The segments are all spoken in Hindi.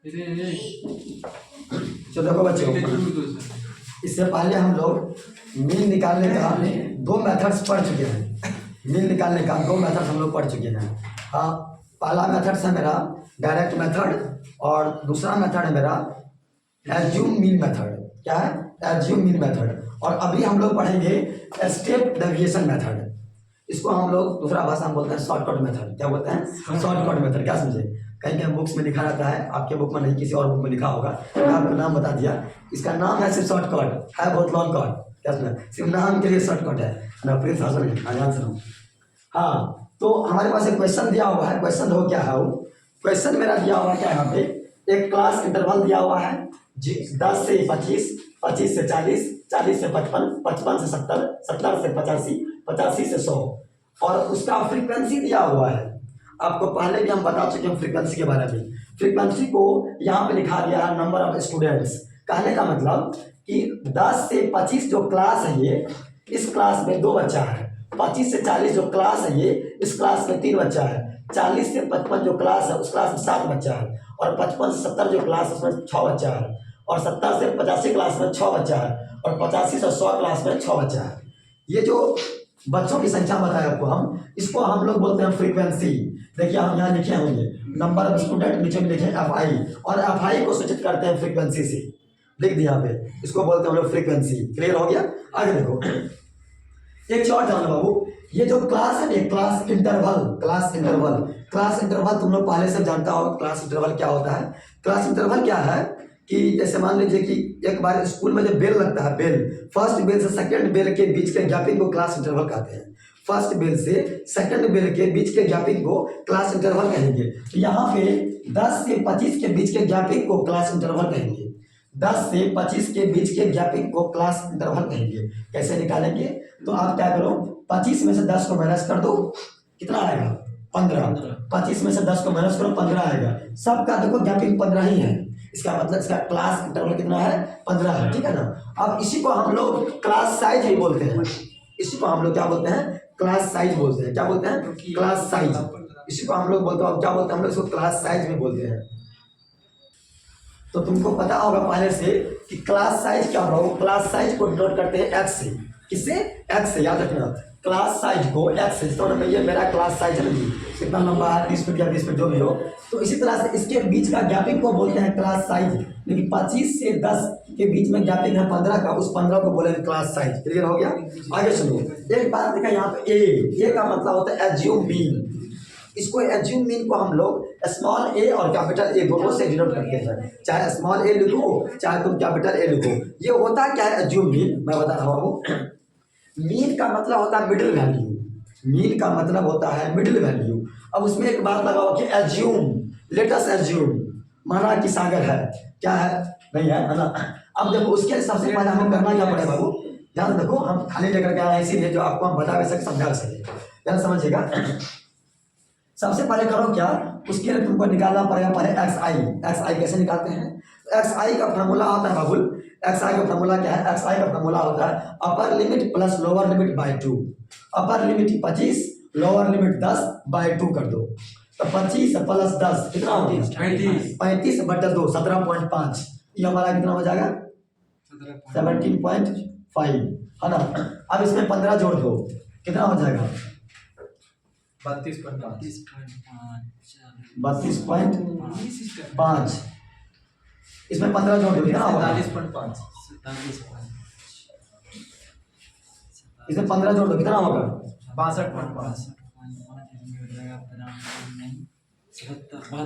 तो देखो बच्चों, इससे पहले हम लोग मीन निकालने का दो मेथड्स पढ़ चुके हैं। मीन निकालने का दो मेथड्स हम लोग पढ़ चुके हैं। हाँ, पहला मेथड है मेरा डायरेक्ट मेथड और दूसरा मेथड है मेरा एज्यूम मीन मेथड। क्या है? Assume mean method. और अभी हम लोग पढ़ेंगे स्टेप डेविएशन मेथड। इसको हम लोग दूसरा भाषा में बोलते हैं शॉर्टकट मेथड। क्या बोलते हैं? Shortcut method. क्या समझे? कहीं कहीं बुक्स में लिखा रहता है, आपके बुक में नहीं, किसी और बुक में लिखा होगा। मैं आपको नाम बता दिया, इसका नाम है सिर्फ शॉर्टकट, है बहुत लॉन्ग कट। क्या सुना? सिर्फ नाम के लिए शॉर्टकट है ना। प्लीज ध्यान से। हाँ, तो हमारे पास एक क्वेश्चन दिया हुआ है। क्वेश्चन हो क्या है? वो क्वेश्चन मेरा दिया हुआ है क्या यहाँ पे, एक क्लास इंटरवल दिया हुआ है 10 से 25, 25 से 40, 40 से 55, 55 से 70, 70 से 85, 85 से 100 और उसका फ्रीक्वेंसी दिया हुआ है। आपको पहले भी हम बता चुके हैं फ्रीक्वेंसी के बारे में। फ्रीक्वेंसी को यहाँ पे लिखा गया है नंबर ऑफ स्टूडेंट्स। कहने का मतलब कि 10 से 25 जो क्लास है ये, इस क्लास में 2 बच्चा है। 25 से 40 जो क्लास है ये, इस क्लास में 3 बच्चा है। 40 से 55 जो क्लास है उस क्लास में 7 बच्चा है। और 55 से 70 जो क्लास है उसमें 6 बच्चा है। और 70 से 85 क्लास में 6 बच्चा है। और 85 से 100 क्लास में 6 बच्चा है। ये जो बच्चों की संख्या बताया आपको, हम इसको हम लोग बोलते हैं फ्रीक्वेंसी। देखिए हम यहाँ लिखे होंगे नंबर ऑफ स्टूडेंट, नीचे में लिखे FI, और FI को सूचित करते हैं फ्रीक्वेंसी से। लिख दिया यहाँ पे, इसको बोलते हैं हम लोग फ्रीक्वेंसी। क्लियर हो गया? आगे देखो, एक चीज और जानो बाबू, ये जो क्लास है ये class interval. Class interval, class interval तुम लोग पहले से जानता हो क्लास इंटरवल क्या होता है। क्लास इंटरवल क्या है कि जैसे मान लीजिए कि एक बार स्कूल में जब बेल लगता है, बेल, फर्स्ट बेल से सेकंड बेल के बीच के गैपिंग को क्लास इंटरवल कहते हैं। फर्स्ट बेल से सेकंड बेल के बीच के गैपिंग को क्लास इंटरवल कहेंगे। तो यहाँ पे 10 से 25 के बीच के गैपिंग को क्लास इंटरवल कहेंगे। 10 से 25 के बीच के गैपिंग को क्लास इंटरवल कहेंगे। कैसे निकालेंगे? तो आप क्या करो, 25 में से 10 को माइनस कर दो, कितना आएगा? 15। 25 में से 10 को माइनस करो, 15 आएगा। सबका देखो गैपिंग 15 ही है। इसका मतलब इसका क्लास इंटरवल कितना है? 15 है। ठीक है ना? अब इसी को हम लोग क्लास साइज ही बोलते हैं। इसी को हम लोग क्या बोलते हैं? क्लास साइज बोलते हैं। क्या बोलते हैं? Class size. इसी को हम लोग बोलते हैं, क्या बोलते हैं हम लोग इसको? क्लास साइज में बोलते हैं। तो तुमको पता होगा पहले से कि क्लास साइज क्या होगा। क्लास साइज को डिनोट करते हैं एक्स से। किससे? एक्स से। याद रखना, क्लास साइज को एक्स से। तो ये मेरा क्लास साइज है ना, कितना लंबा है, 30 फीट या 20 फीट जो भी हो। तो इसी तरह से इसके बीच का गैपिंग को बोलते हैं क्लास साइज। लेकिन 25 से 10 के बीच में गैपिंग है 15 का, उस 15 को बोलेंगे क्लास साइज। क्लियर हो गया? आगे सुनो, एक बात देखा यहाँ पे, ए का मतलब होता है एज्यूम मीन। इसको एज्यूम मीन को हम लोग स्मॉल ए और कैपिटल ए दोनों से डिनोट करते हैं। चाहे स्मॉल ए लिखो चाहे तुम कैपिटल ए लिखो। ये होता क्या है एज्यूम मीन? मैं बता रहा हूँ। मीन का मतलब होता है मिडिल वैल्यू। मीन का मतलब होता है मिडिल वैल्यू। अब उसमें एक बात लगाओ कि एज्यूम, लेट अस एज्यूम, माना कि सागर है, क्या है? नहीं है ना? अब देखो उसके सबसे पहले हमें करना क्या पड़ेगा बाबू? ध्यान देखो, हम खाली लेकर के आए इसीलिए जो आपको हम बता भी सके, समझा सके। ध्यान समझिएगा। सबसे पहले करो क्या, उसके लिए तुमको निकालना पड़ेगा पहले XI। कैसे निकालते हैं? XI का फॉर्मूला होता है बाबुल। XI का फॉर्मूला क्या है? XI का फॉर्मूला होता है upper limit plus lower limit by 2। Upper limit 25, lower limit 10 by 2 कर दो। तो 25 प्लस 10 कितना हो गया? 35 बटा 2 17.5। ये हमारा कितना हो जाएगा? 17.5 है ना? अब इसमें 15 जोड़ दो, कितना हो जाएगा? 32.5। इसमें 15 जोड़ दो, कितना होगा? 47.5। इसमें 15 जोड़ दो, कितना होगा? 62.5।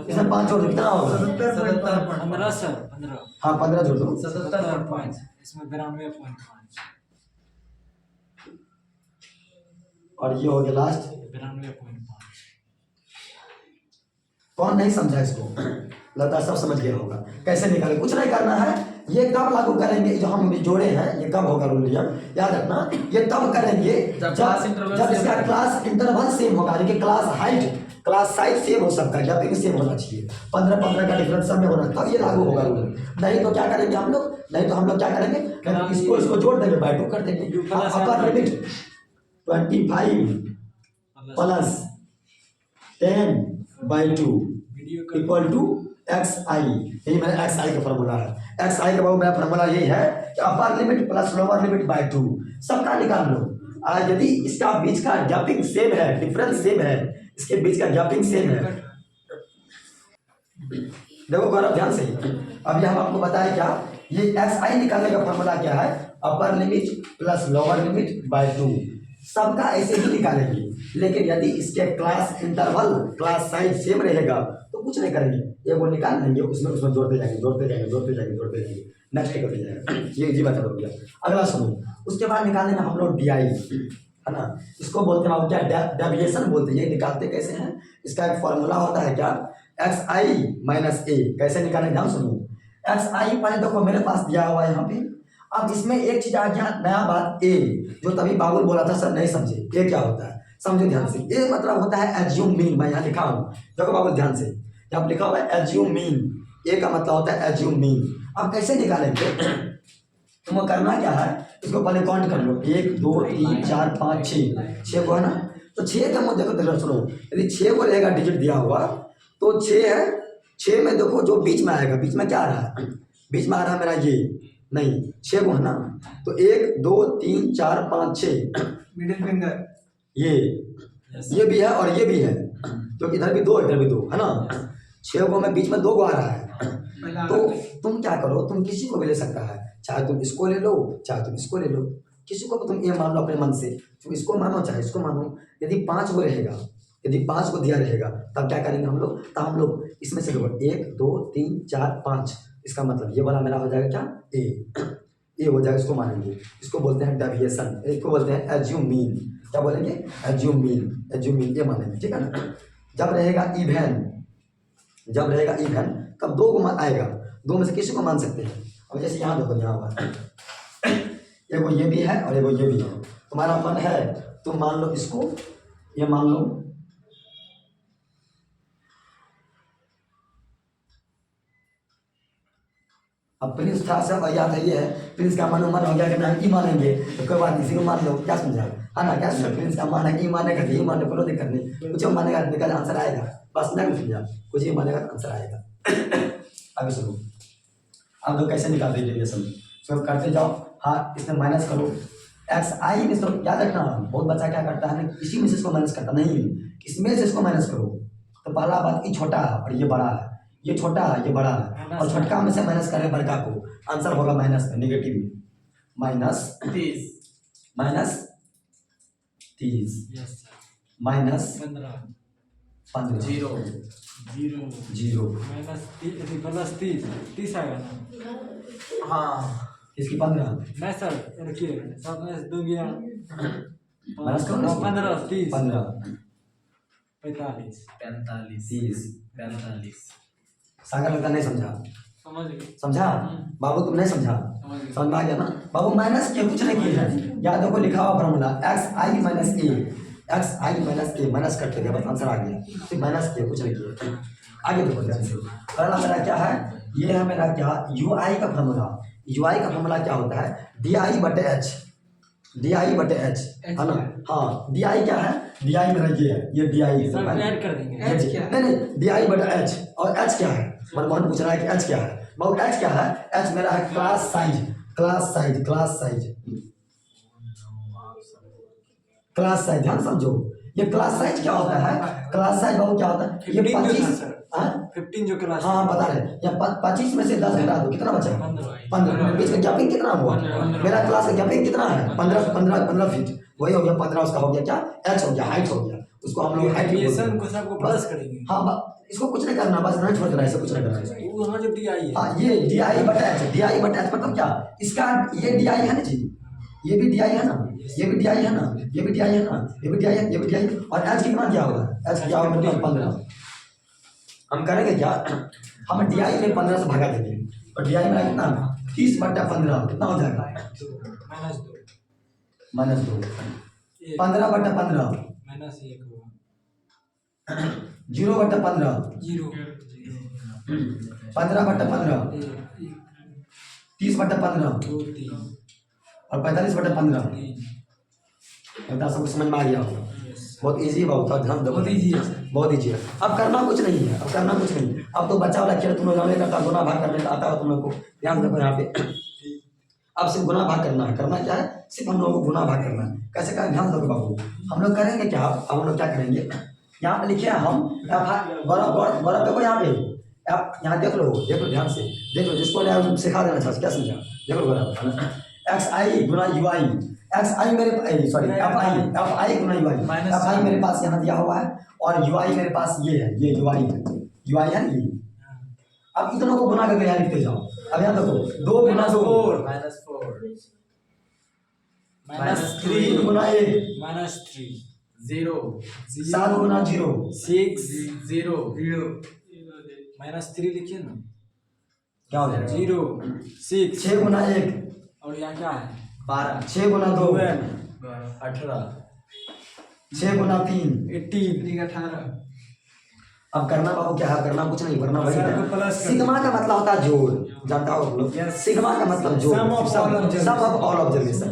इसमें 5 जोड़ दो, कितना होगा? 17.15। हाँ 15 जोड़ दो, 77.5। इसमें 92.5 और ये हो गया लास्ट 92.5। कौन नहीं समझा इसको? लगता है सब समझ गया होगा। कैसे निकाले? कुछ नहीं करना है। ये कब लागू करेंगे? जो हम जोड़े हैं ये कब होगा रूल? याद रखना, ये तब करेंगे जब इसका क्लास इंटरवल सेम होगा। देखिए class height, class size same हो सकता है, गैपिंग सेम होना चाहिए। 15-15 का डिफरेंस सब में होना, तब ये लागू होगा रूल। नहीं तो क्या करेंगे हम लोग? नहीं तो हम लोग क्या करेंगे? इसको जोड़ देंगे, बाय 2 कर देंगे। Upper limit 25 plus 10 by 2 equal to x i, यही मेरा एक्स आई का फॉर्मूला है। एक्स आई का बाबू मेरा फॉर्मूला यही है कि upper limit plus lower limit by 2 सबका निकाल लो। यदि इसका बीच का गैपिंग सेम है, डिफरेंस सेम है, इसके बीच का गैपिंग सेम है, देखो गौरव ध्यान से, अभी हम आपको बताएं क्या, ये एक्स आई निकालने का फॉर्मूला क्या है, upper limit plus lower limit by 2 सबका ऐसे ही निकालेंगे। लेकिन यदि इसके class interval, class size same रहेगा तो कुछ नहीं करेंगे, ये वो निकाल लेंगे, उसमें जोड़ते जाएंगे, जोड़ते जाएंगे, जोड़ते जाएंगे, जोड़ते जाएंगे, नेक्स्ट करते जाएगा। ये बात हो गया। अगला सुनो, उसके बाद निकालने में हम लोग डी आई, है ना, इसको बोलते हैं क्या, डेविएशन बोलते हैं। ये निकालते कैसे हैं, इसका एक फॉर्मूला होता है क्या, एक्स आई माइनस ए। कैसे निकालें, ध्यान सुनो, एक्स आई पहले देखो मेरे पास दिया हुआ है यहाँ पे। अब इसमें एक चीज आ गया नया बात, ए, जो तभी बाबुल बोला था, सब नहीं समझे ए क्या होता है, समझो ध्यान से। ए मतलब होता है एज्यूम मीन, मैं यहाँ लिखा हूँ, देखो बाबुल ध्यान से, यहाँ लिखा हुआ है एज्यूम मीन, ए का मतलब होता है एज्यूम मीन। अब कैसे निकालेंगे, तुमको करना क्या है, इसको पहले काउंट कर लो, 1 2 3 4 5 6 को है ना, तो 6 का मतलब देखो सुनो, यदि 6 को रहेगा डिजिट दिया हुआ तो 6 है, 6 में देखो जो बीच में आएगा, बीच में क्या आ रहा है, बीच में आ रहा है मेरा ये, नहीं 6 को है ना, तो 1 2 3 4 5 6 मिडिल फिंगर, ये भी है और ये भी है, तो इधर भी 2 इधर भी 2 है ना, 6 को में बीच में 2 को आ रहा है। तो तुम क्या करो, तुम किसी को भी ले सकता है, चाहे तुम इसको ले लो चाहे तुम इसको ले लो, किसी को भी तुम ये मान लो अपने मन से, तुम इसको मानो चाहे इसको मानो। यदि 5 को रहेगा, यदि 5 को दिया रहेगा तब क्या करेंगे हम लोग, तब हम लोग इसमें से 1 2 3 4 5, इसका मतलब ये वाला मेरा हो जाएगा क्या, ए हो जाएगा, इसको मानेंगे, इसको बोलते हैं डेविएशन, इसको बोलते हैं एज्यूम मीन। क्या बोलेंगे, एज्यूम मीन, एज्यूम मीन ये मानेंगे, ठीक है ना। जब रहेगा इवन, जब रहेगा इवन तब 2 को आएगा, 2 में से किसी को मान सकते हैं। अब जैसे यहाँ देखो, यहाँ हुआ एगो ये भी है और एगो ये भी है, तुम्हारा मन है तुम मान लो इसको, ये मान लो, अब प्रिंस था सब याद है, ये है प्रिंस का मन हो गया कि हम ई मानेंगे, तो कोई बात इसी को मान लो, क्या समझा है ना, क्या समझा, प्रिंस का मान है ई मानेगा तो ई माने, कोई दिक्कत नहीं, कुछ मानेगा निकल आंसर आएगा, बस नहीं समझा, कुछ ही मानेगा तो आंसर आएगा। अभी सुनो, आप लोग कैसे निकालते हैं डेविएशन, सब करते जाओ। हाँ, इसमें माइनस करो, एक्स आई में, तो याद रखना, बहुत बच्चा क्या करता है ना, इसी में से इसको माइनस करता नहीं, इसमें से इसको माइनस करो। तो पहला बात, ये छोटा है और ये बड़ा है, ये छोटा है ये बड़ा है, और छोटका में से माइनस करें बड़का को, आंसर होगा माइनस में, नेगेटिव में, -30, माइनस 15 जीरो जीरो -30 आएगा ना, हाँ, इसकी 15 नहीं सर, देखिए 7 में से 2 गया, माइनस करो ना, 15 30 15 45 30 45 सागर लगता नहीं समझा, समझ गए, समझा बाबू, तुम नहीं समझा, समझ में आ गया ना बाबू। माइनस के कुछ नहीं किए हैं, याद देखो लिखा हुआ फॉर्मूला एक्स आई माइनस ए, एक्स आई माइनस ए, माइनस करते गए बस आंसर आ गया, सिर्फ माइनस किया, कुछ नहीं किया। आगे देखो ध्यान से, पहला मेरा क्या है, ये है मेरा क्या, यू आई का फॉर्मूला। यू आई का फॉर्मूला क्या होता है, डी आई बटे एच, डी आई बटे एच, है ना, हाँ, डी आई क्या है, डी आई मेरा ये है, ये डी आई ऐड कर देंगे, नहीं डी आई बटे एच, और एच क्या है, मनमोहन पूछ रहा है कि एच क्या है, बहुत एच क्या है, एच मेरा है class size, class size, class size, class size, ध्यान समझो, ये क्लास साइज क्या होता है, क्लास साइज बहुत क्या होता है, ये 15 जो क्लास, हाँ बता रहे, या 25 में से 10 घटा दो, कितना बचा, 15, बीच का गैपिंग कितना हुआ, मेरा क्लास का गैपिंग कितना है, 15 फीट, वही हो गया 15, उसका हो गया क्या, एच हो गया, हाइट हो गया, उसको हम लोग हाइट को सबको प्लस करेंगे, हाँ, इसको कुछ नहीं करना, बस नहीं छोड़ देना, इसे कुछ नहीं करना है, वो वहाँ जो डी आई है, हाँ, ये डी आई बटा एच, डी आई बटा एच मतलब क्या, इसका ये डी आई है ना जी, ये भी डी आई है ना, ये भी डी आई है ना, ये भी डी आई है ना, ये भी डी आई है, ये भी डी आई, और एच कितना दिया होगा, एच क्या होगा 15, हम करेंगे क्या, हम डी आई में 15 से भगा देंगे, और डी आई में कितना 30 बटा 15 कितना हो जाएगा, -2, -2, 15 बटा 15 -1 0 बटा 15 0 15 बटा 15 30 बटा 15 2 3 और 45 बटा 15, बता सबको समझ में आ गया होगा, बहुत इजी बहुत था, ध्यान दो, बहुत easy है सर। बहुत इजी है। अब करना कुछ नहीं है, अब करना कुछ नहीं, अब तो बच्चा वाला खेल तुम लोग नहीं करता, गुना भाग करने का आता हो तुम लोग को। ध्यान देखो यहाँ पे, अब सिर्फ गुना भाग करना है। करना क्या है, सिर्फ हम लोगों को गुना भाग करना है। कैसे करें, ध्यान दो बाबू। हम लोग करेंगे क्या, अब हम लोग क्या करेंगे, यहाँ पे लिखे हम गौरव देखो यहाँ पे, आप यहाँ देख लो ध्यान से देख लो, जिसको नहीं सिखा देना चाहते क्या समझा, देख लो गौरव। एक्स आई गुना यू आई, एक्स आई मेरे सॉरी एफ आई गुना यू आई, एफ आई मेरे पास यहाँ दिया हुआ है और यू आई मेरे पास ये है, ये यू आई है ये। अब इन दोनों को गुना करके यहाँ लिखते जाओ। अब यहाँ देखो 2 गुना 2 -3 गुना 1 -3 0 7 गुना 0 6 0 -3 लिखिए ना, क्या हो जाएगा 0 6 6 गुना 1 और यहाँ क्या है 12 6 गुना 2 18 6 गुना 3 18 18 अब करना बाबू क्या है, करना कुछ नहीं, करना वही सर, है। प्लस कर सिग्मा का मतलब होता है जोड़, जानता हो आप लोग। सिग्मा का मतलब जोड़, Sum of all observations। Sum of all observation.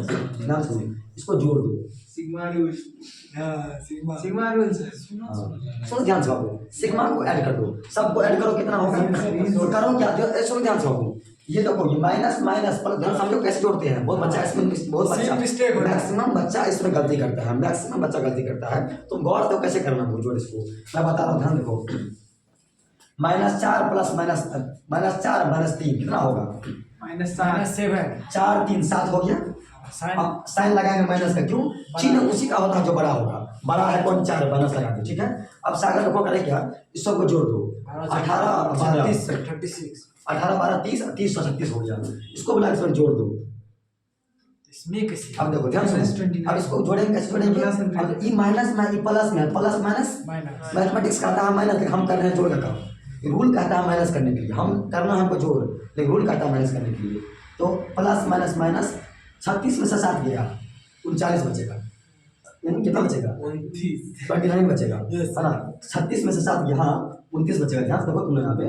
नाम सुनिए, इसको जोड़ दो। सिग्मा रूल्स हाँ सिग्मा सिग्मा रूल्स सुनो ध्यान से बाबू, सिग्मा को ऐड कर दो, सबको ऐड करो कितना होगा, तो करो क्या, सुनो ध्यान से बाबू। ये देखो ये माइनस माइनस प्लस, ध्यान समझो कैसे जोड़ते हैं। बहुत बच्चा इसमें बहुत बच्चा mistake होता है। मैक्सिमम बच्चा इसमें गलती करता है, मैक्सिमम बच्चा गलती करता है। तुम गौर दो कैसे करना वो जोड़, इसको मैं बता रहा हूँ, ध्यान देखो। -4 प्लस -4 -3 कितना होगा, -7 4 3 7 हो गया। साइन अब साइन लगाएंगे माइनस का, क्यों, चिन्ह उसी का होता है जो बड़ा होगा, बड़ा है कौन 4 माइनस लगा दो, ठीक है। अब सागर को करें क्या, इस सबको जोड़ दो, 18 12 36 18 12 30 30 36 हो गया। इसको बुला इसमें जोड़ दो। इसमें कैसे अब देखो ध्यान से, अब इसको जोड़ेंगे कैसे जोड़ेंगे, अब ई माइनस में ई प्लस में, प्लस माइनस माइनस मैथमेटिक्स कहता है माइनस, हम कर रहे हैं जोड़ का काम। रूल कहता है माइनस करने के लिए, हम करना है हमको जोड़, लेकिन रूल कहता है माइनस करने के लिए। तो प्लस माइनस माइनस 36 में से 7 गया, 39 बचेगा, यानी कितना बचेगा 29 बचेगा, है ना। 36 में से 7 गया, हाँ 29 बचेगा। ध्यान से देखो तुमने यहाँ पे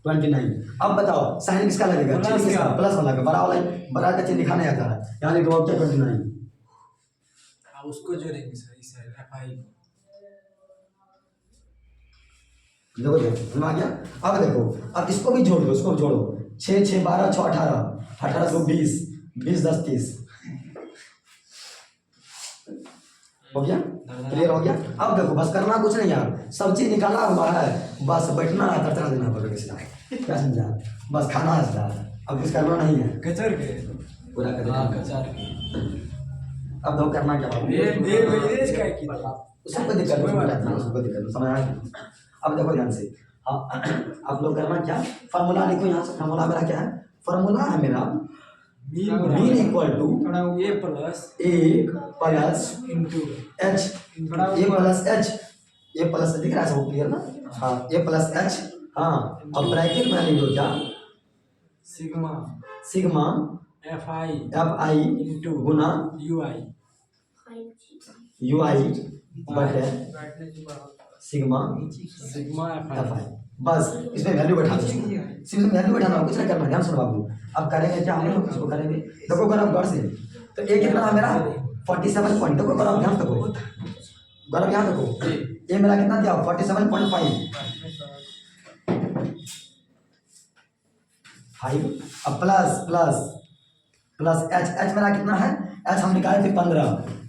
29। अब बताओ साइन किसका लगेगा, प्लस चिन्ह किसका, का। प्लस वाला का, बड़ा वाला बड़ा का चिन्ह दिखाने आता है, यहाँ लिख दो क्या 29। उसको जोड़ेंगे सर इस FI को। देखो देखो आ गया। अब देखो, अब इसको भी जोड़ दो, इसको भी जोड़ो, 6 6 12 6 18 18 2 20 20 10 30 हो गया, क्लियर हो गया। अब देखो बस करना कुछ नहीं यार, सब चीज निकाला हुआ है, बस बैठना है, तरतरा देना पड़ेगा किसी का, क्या समझा, बस खाना है सारा, अब कुछ करना नहीं है, कचर के पूरा कर हाँ देना। कचर के अब देखो करना क्या बाबू, देर वेज का की सबको दिक्कत नहीं, सबको दिक्कत नहीं, समझ आया। अब देखो ध्यान से, हाँ आप लोग करना क्या, फार्मूला लिखो यहाँ से। फार्मूला मेरा क्या है, फार्मूला है मेरा mean equal to A plus A plus into H, A plus H दिख रहा है सब क्लियर ना, हाँ ए प्लस एच, हाँ अब ब्रैकेट में लिख दो क्या, सिग्मा सिग्मा FI इंटू गुना UI यू आई बटे सिग्मा FI एफ आई। बस इसमें वैल्यू बैठा दो, सिर्फ वैल्यू बैठाना, कुछ नहीं करना। ध्यान सुनो बाबू, अब करेंगे क्या हम लोग, इसको करेंगे। देखो गौरव गौर से, तो ए कितना है मेरा 47 पॉइंट, देखो गौरव ध्यान देखो, गौरव यहाँ देखो, ए मेरा कितना दिया 47.5 अब प्लस प्लस प्लस एच मेरा कितना है, एच हम निकाले थे 15,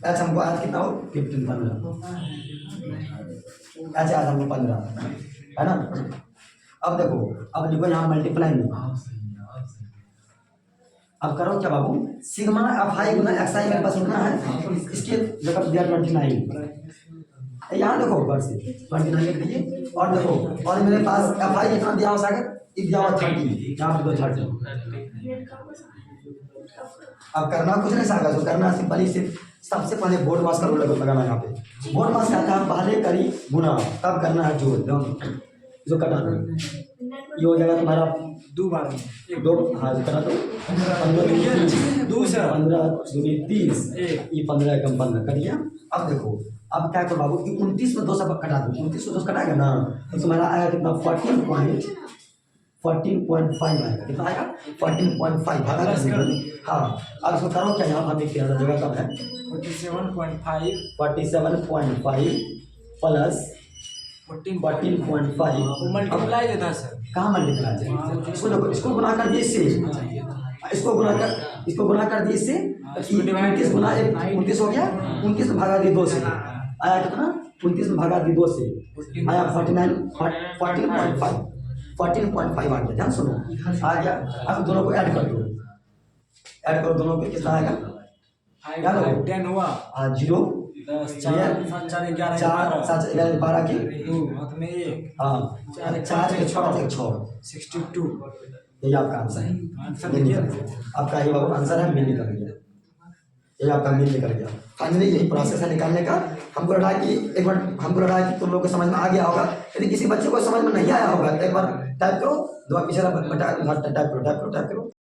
एच हमको आज कितना हो 15 एच आज हमको 15 है ना। अब देखो, अब लिखो यहाँ मल्टीप्लाई में, अब करो क्या बाबू, सिग्मा एफ आई गुना एक्स आई मेरे पास कितना है, इसके जगह दिया 29, यहाँ देखो ऊपर से 29 लिख दीजिए। और देखो, और मेरे पास एफ आई कितना दिया हो सागर, दिया हुआ 30, यहाँ पे 30। अब करना कुछ नहीं सागर, जो करना सिंपल ही सिर्फ सबसे पहले बोर्ड मास का रूल लगाना। यहाँ पे बोर्ड मास कहता है पहले करी गुना, तब करना है जोड़, जो कटा दो ये हो जाएगा तुम्हारा 2 बार में 2, हाँ कटा दो 15 दूसरा 15 दूनी 30, ये 15 एकम 15 कर दिया। अब देखो, अब क्या करो बाबू, 29 में 2 सब कटा दो, 29 में 2 कटाएगा ना, तो तुम्हारा आएगा कितना 14.5 आएगा, कितना आएगा 14.5 भागा हाँ। अब इसको करो क्या, यहाँ हमें क्या जगह कम है 47.5 47.5 प्लस 14.5 वो मल्टीप्लाई जो था सर। कहाँ मल्टीप्लाई है? इसको देखो, इसको गुना कर दिए इससे, इसको गुना कर दिए इससे, 29 गुना 1 29 हो गया, 29 में भागा दिए 2 से, आया कितना? 29 में भागा दिए 2 से, आया 14.5 आ गया। ध्यान सुनो, आ गया। अब दोनों को ऐड कर दो, ऐड करो दोनों को, कितना आएगा? 10 हुआ। 0 4 4 11 4 7 11 12 की 2 हाथ में 1 हाँ 4 के 6 62 यही आपका आंसर है। आंसर मिल निकल निकल गया। आपका ये बाबू आंसर है, मिल निकल गया। ये आपका मिल निकल गया। फाइनली यही प्रोसेस है निकालने का। हमको लगा कि एक बार हमको लगा कि तुम लोग को समझ में आ गया होगा। यदि किसी बच्चे को समझ में नहीं आया होगा तो एक बार टाइप करो, दो पीछे टाइप करो।